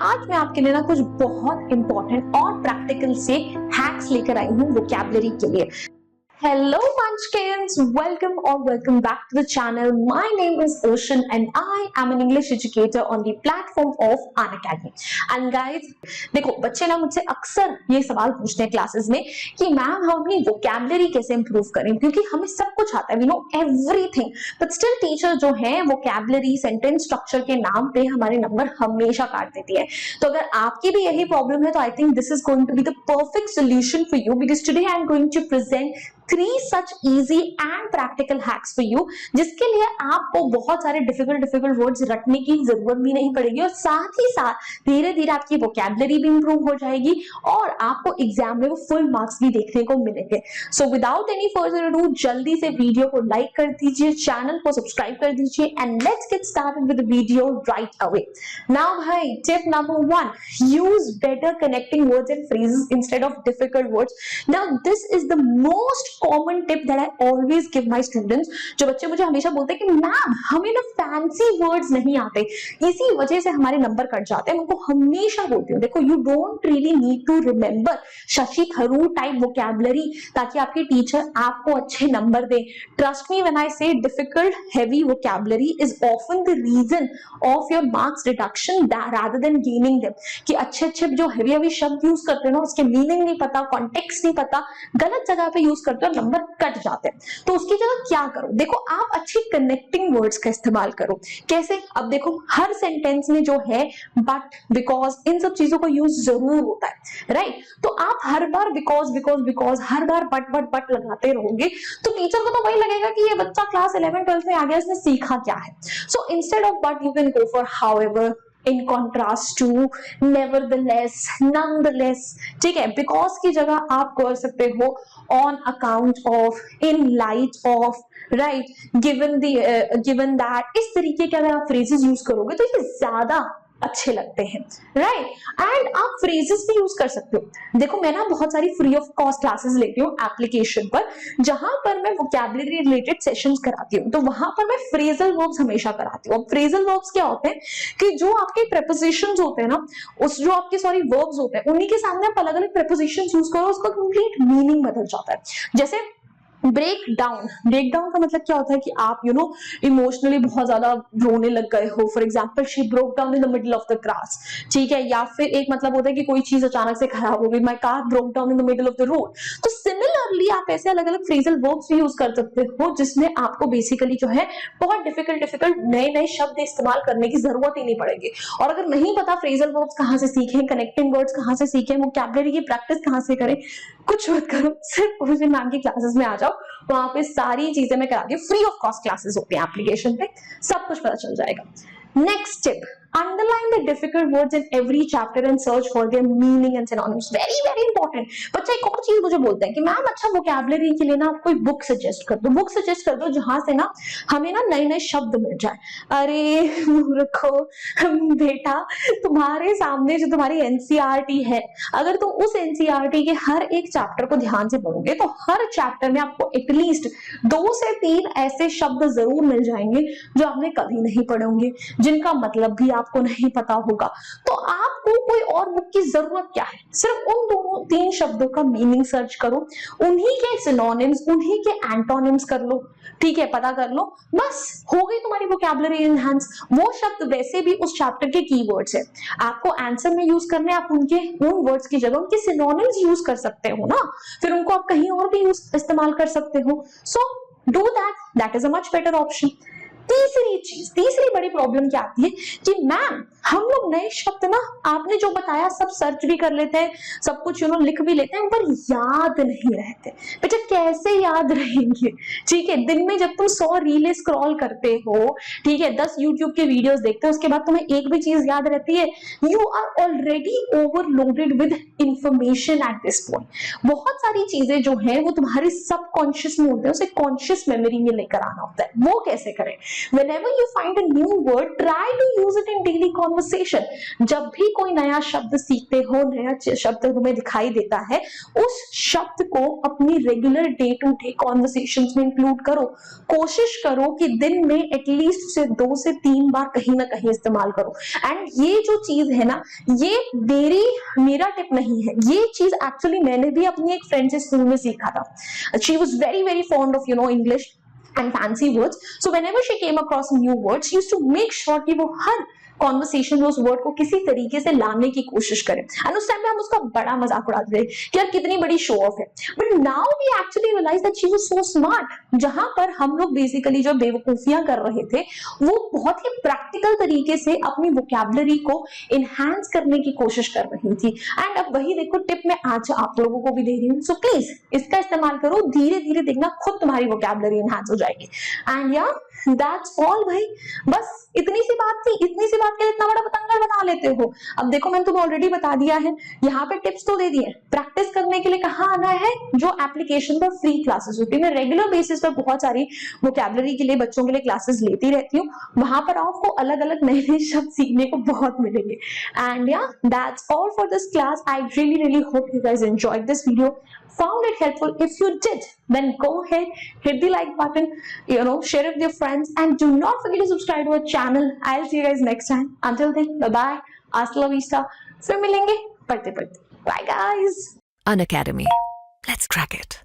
आज मैं आपके लिए ना कुछ बहुत इंपॉर्टेंट और प्रैक्टिकल से हैक्स लेकर आई हूँ वोकैबुलरी के लिए। Hello Munchkins, welcome or welcome back to the channel. My name is Ocean and I am an English educator on the platform of Unacademy. And guys, देखो बच्चे ना मुझसे अक्सर ये सवाल पूछते हैं क्लासेस में कि मैम हम अपनी वोकैबुलरी कैसे इंप्रूव करें, क्योंकि हमें सब कुछ आता है, we know everything, but still teacher जो है वोकैबुलरी सेंटेंस स्ट्रक्चर के नाम पे हमारे नंबर हमेशा काट देती है। तो अगर आपकी भी यही प्रॉब्लम है तो I think this is going to be the perfect solution for you, because today I am going to present 3 such easy and practical hacks for you, जिसके लिए आपको बहुत सारे डिफिकल्ट वर्ड्स रटने की जरूरत भी नहीं पड़ेगी और साथ ही साथ धीरे धीरे आपकी वोकैबुलरी भी इंप्रूव हो जाएगी और आपको एग्जाम में वो फुल मार्क्स भी देखने को मिलेंगे। So without any further ado जल्दी से वीडियो को लाइक कर दीजिए, चैनल को सब्सक्राइब कर दीजिए and let's get started with the video right away. Now भाई, tip number 1, use better connecting words and phrases instead of difficult words. Now this is the most common tip that I always give my students. जो बच्चे मुझे हमेशा बोलते हैं कि ma'am हमें ना फैंसी वर्ड्स नहीं आते, इसी वजह से हमारे नंबर कट जाते हैं। मैं उनको हमेशा बोलती हूँ, देखो you don't really need to remember Shashi Tharoor type vocabulary ताकि आपके टीचर आपको अच्छे नंबर दे। Trust me when I say difficult heavy vocabulary is often the reason of your marks reduction rather than gaining them. कि अच्छे जो हेवी शब्द use करते हैं ना, उसके मीनिंग नहीं पता, कॉन्टेक्स्ट नहीं पता, गलत जगह पे यूज करते हो, नंबर कट जाते हैं। तो उसकी जगह क्या करो, देखो आप अच्छी कनेक्टिंग वर्ड्स का इस्तेमाल करो। कैसे? अब देखो हर सेंटेंस में जो है बट, बिकॉज, इन सब चीजों का यूज जरूर होता है, राइट? तो आप हर बार बिकॉज हर बार बट लगाते रहोगे तो टीचर को तो वही लगेगा कि ये बच्चा क्लास 11 12 में आ गया, इसने सीखा क्या है। So instead of but you can go for however, in contrast to, nevertheless, nonetheless, ठीक है? बिकॉज की जगह आप कर सकते हो on account of, in light of, right, given that। इस तरीके के अगर आप फ्रेजेस यूज करोगे तो ये ज्यादा अच्छे लगते हैं, राइट? एंड आप फ्रेजेस भी यूज कर सकते हो। देखो मैं ना बहुत सारी फ्री ऑफ कॉस्ट क्लासेस लेती हूँ एप्लीकेशन पर, जहां पर मैं वोकैबुलरी रिलेटेड सेशंस कराती हूँ, तो वहां पर मैं फ्रेजल वर्ब्स हमेशा कराती हूँ। अब फ्रेजल वर्ब्स क्या होते हैं कि जो आपके प्रेपोजिशंस होते हैं ना, उस जो आपके वर्ब्स होते हैं उन्हीं के सामने आप अलग अलग प्रेपोजिशंस यूज करो, उसका कंप्लीट मीनिंग बदल जाता है। जैसे ब्रेक डाउन का मतलब क्या होता है कि आप इमोशनली बहुत ज्यादा रोने लग गए हो। For example, she broke down in the middle of the class, ठीक है? या फिर एक मतलब होता है कि कोई चीज अचानक से खराब हो गई, my car broke down in the middle of the road. तो सिमिलरली आप ऐसे अलग अलग फ्रेजल वर्ब्स भी यूज कर सकते हो जिसमें आपको बेसिकली जो है बहुत डिफिकल्ट नए शब्द इस्तेमाल करने की जरूरत ही नहीं पड़ेगी। और अगर नहीं पता फ्रेजल वर्ब्स कहाँ से सीखें, कनेक्टिंग वर्ड्स कहाँ से सीखें, वोकैबुलरी की प्रैक्टिस कहाँ से करें, कुछ मत करो, सिर्फ मुझे मैम की क्लासेस में आ जाओ, वहां पे सारी चीजें मैं कराती हूँ। फ्री ऑफ कॉस्ट क्लासेस होती हैं एप्लीकेशन पे, सब कुछ पता चल जाएगा। Next tip, underline the difficult words in every chapter and search for their meaning and synonyms. very important। बच्चा एक और चीज मुझे बोलता है कि मैम अच्छा वोकैबुलरी के लिए ना आप कोई बुक सजेस्ट कर दो, जहां से ना हमें ना नए शब्द मिल जाए। अरे मूर्खो बेटा, तुम्हारे सामने जो तुम्हारी एनसीईआरटी है, अगर तुम उस एनसीईआरटी के हर एक चैप्टर को ध्यान से पढ़ोगे तो हर चैप्टर में आपको एटलीस्ट 2 से 3 ऐसे शब्द जरूर मिल जाएंगे जो आपने कभी नहीं पढ़े होंगे, जिनका मतलब भी आपको नहीं पता होगा। तो आपको कोई और बुक की जरूरत क्या है? सिर्फ उन 2-3 शब्दों का मीनिंग सर्च करो, उन्हीं के सिनोनिम्स, उन्हीं के एंटोनिम्स कर लो, ठीक है? पता कर लो, बस हो गई तुम्हारी वोकैबुलरी एनहांस। वो शब्द वैसे भी उस चैप्टर के कीवर्ड्स है, आपको आंसर में यूज करने, आप उन वर्ड्स की जगह उनके सिनोनिम्स यूज कर सकते हो ना, फिर उनको आप कहीं और भी इस्तेमाल कर सकते हो। So do that is a much better option. तीसरी बड़ी प्रॉब्लम क्या आती है कि मैम हम लोग नए शब्द ना, आपने जो बताया सब सर्च भी कर लेते हैं, सब कुछ लिख भी लेते हैं, पर याद नहीं रहते। बेटा कैसे याद रहेंगे? ठीक है, दिन में जब तुम 100 रीलें स्क्रॉल करते हो, ठीक है, 10 यूट्यूब के वीडियोस देखते हो, उसके बाद तुम्हें एक भी चीज याद रहती है? You are already overloaded with information at this point. बहुत सारी चीजें जो है वो तुम्हारे सबकॉन्शियस में होते हैं, उसे कॉन्शियस मेमोरी में लेकर आना होता है। वो कैसे करें? Whenever you find a new word, try to use it in daily conversation. जब भी कोई नया शब्द सीखते हो, नया शब्द तुम्हें दिखाई देता है, उस शब्द को अपनी regular day to day conversations में इंक्लूड करो. कोशिश करो कि दिन में एटलीस्ट से 2 से 3 बार कहीं ना कहीं इस्तेमाल करो. एंड ये जो चीज है ना, ये मेरा टिप नहीं है, ये चीज एक्चुअली मैंने भी अपनी एक फ्रेंड से स्कूल में सीखा था. She was very very fond of English and fancy words. So whenever she came across new words, she used to make sure कि वो हर कॉन्वर्सेशन में उस वर्ड को किसी तरीके से लाने की कोशिश करें. एंड उस टाइम में हम उसका बड़ा मजाक उड़ाते थे कि यार कितनी बड़ी शो ऑफ है. But now we actually realise that she was so smart. जहां पर हम लोग बेसिकली जो बेवकूफियां कर रहे थे, वो बहुत ही प्रैक्टिकल तरीके से अपनी वोकैबुलरी को इनहैंस करने की कोशिश कर रही थी. एंड अब वही देखो टिप मैं आज आप लोगों को भी दे रही हूँ. सो प्लीज इसका इस्तेमाल करो, धीरे धीरे देखना खुद तुम्हारी वोकैबुलरी इनहैंस हो जाएगी. एंड या दैट्स ऑल भाई. बस इतनी सी बात थी. इतनी सी बात के लिए इतना बड़ा पतंगड़ बना लेते हो. अब देखो मैंने तुम्हें ऑलरेडी बता दिया है, यहाँ पे टिप्स तो दे दिए. प्रैक्टिस करने के लिए कहाँ आना है? जो एप्लीकेशन पर फ्री क्लासेस होती है, मैं रेगुलर बेसिस पर बहुत सारी वोकैबुलरी के लिए बच्चों के लिए क्लासेस लेती रहती हूँ. वहां पर आपको अलग अलग नए नए शब्द सीखने को बहुत मिलेंगे. एंड या that's all for this class. I really hope you guys enjoyed this video, found it helpful. If you did, then go ahead, hit the like button, share it with your friends, and do not forget to subscribe to our channel. I'll see you guys next time. Until then, bye bye, hasta la vista. फिर मिलेंगे पढ़ते पढ़ते. Bye guys. Unacademy. Let's crack it.